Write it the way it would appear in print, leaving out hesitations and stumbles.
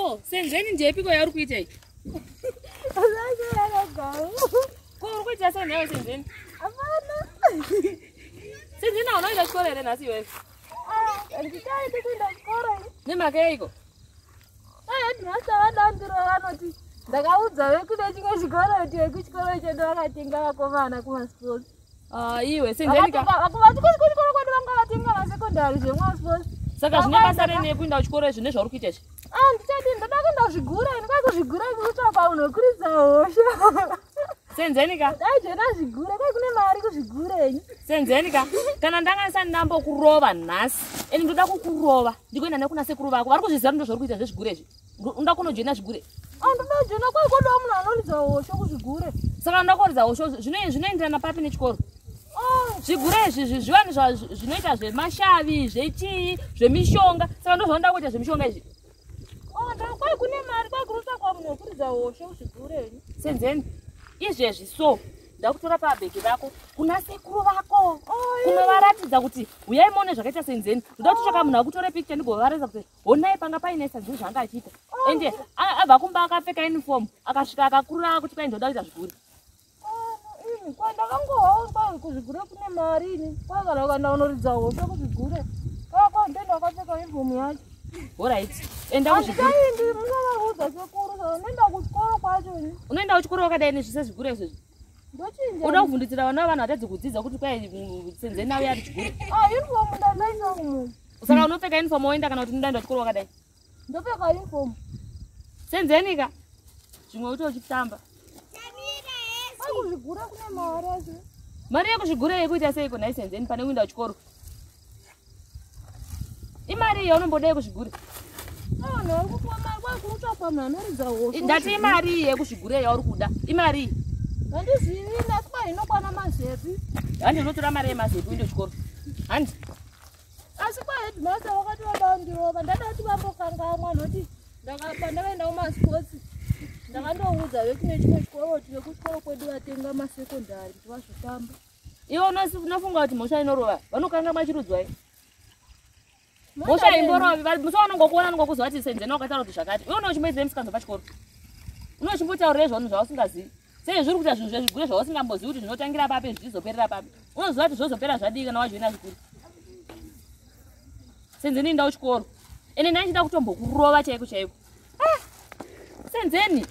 Oh, senzeni njepi kwa yauri kuita hii? Kwa uri kuita sasa nawe senzeni? Hapana. Senzeni na unaenda shule ile nasi wewe. Ndikai tukwenda chikora. Nemake yako? Ndinasa vadandiro vanoti ndakaudza vekuda chimwe chikora kuti vekuchikora chedu vakatenga vakomana kumasports. Iwe senzeni ka? Kuchikora kwedu vanga vatenga masekondari zvemasports. Saka zvine basa rene kuenda kuchikora izvi nezvauri kuita izvi? Ndichati ndoda kuenda kuzvigura ndikazozvigura kutsvaka unokuridza hosha. Senzeni ka? Dai jena zvigura kai kune mari kuzvigurenyu. Senzeni ka? Kana ndanga ndambo kurova nhasi eni ndoda kukurova ndikoenda nekuna sekuru vako vari kuzviziva ndo zvauri kuita zvezvigure izvi unoda kunojoina zvigure. Ndoda jena kwai koda munhu anoridza hosho kuzvigure. Saka unoda kuridza hosho zvinoenderana papi nechikoro? Zvigure izvi zviwani zvinoita zvemashavi zvechii zvemishonga saka ndo zvaunoda kuita zvemishonga izvi. Kwai kune mari kwai kunotsvakwa munhu wekuridza hosho kuzvigurenyu. Senzeni izvezvi so ndakutora pabheki vako kuna sekuru vako kunovaratidza kuti uyai muone zvakaita senzeni ndoda kutsvaka munhu akutore picture ndigovaratidza kuti honai panga paine senzeni zvanga achiita ende abva kumba akapfeka uniform akasvika akakurira kuti kwai ndoda kuita zvigure. Kwai ndakangohawo kwai kuzvigure kune mari ini kwai kana ukaenda unoridza hosho kuzvigure kwai ndoenda akapfeka uniform yacho. Alright, enda kuzvigure. Handikaindi musavaudza sekuru saka ndoenda kuchikoro kwacho. Unoenda kuchikoro wakadai nezvise zvigure izvozvi? Ndochinja. Unoda kuvhundutsira vana vanhu vatadzi kudzidza kuti kwai senzeni nawe ari chigure. Uniform ndandaisa kumunhu. Saka unopfeka uniform woenda kana kuti unoenda kuchikoro wakadai? Ndopfeka uniform. Senzeni ka? Zvimwe uto uchitamba. Kuzvigure kune mari acho. Mari yekuzvigure yekuita seiko nhai senzeni pane kuenda kuchikoro? Imari yaunombodai kuzvigure? Ndikupuwa mari kwai kunotsvakwa munhu anoridza hosho. Ndati imari yekuzvigure yauri kuda. Imari? Handizivi asi kwai inokwana mazepi. Handi unotora mari yemazepi uende kuchikoro. Handi. Asi kwai headmaster wakati wada ndirova ndadati vambokangamwa noti ndakaenda kumasports ndakandoudza vekune chimwe chikoro kuti vekuchikoro kwedu vatenga masekondari kuti vazotamba. Iwe unofunga kuti mhosva inorova vanokanga machirudzwa here? Mhosva imborovi musi vanongokuona nongokuziva kuti senzeni wakataura kuti zvakati iwe unochimboidzire musikanzwa pachikoro unochimbotaurire zvanhu zvausingazivi sei zviri kuita zvinhu zvezvigure zvausingambozivi kuti zvinotangira papi zvichizoperera papi unoziva kuti zvozopera zvadii kana wajoina zvikuru. Senzeni enda kuchikoro ene ndaichida kutombokurova chaiko chaiko. Senzeni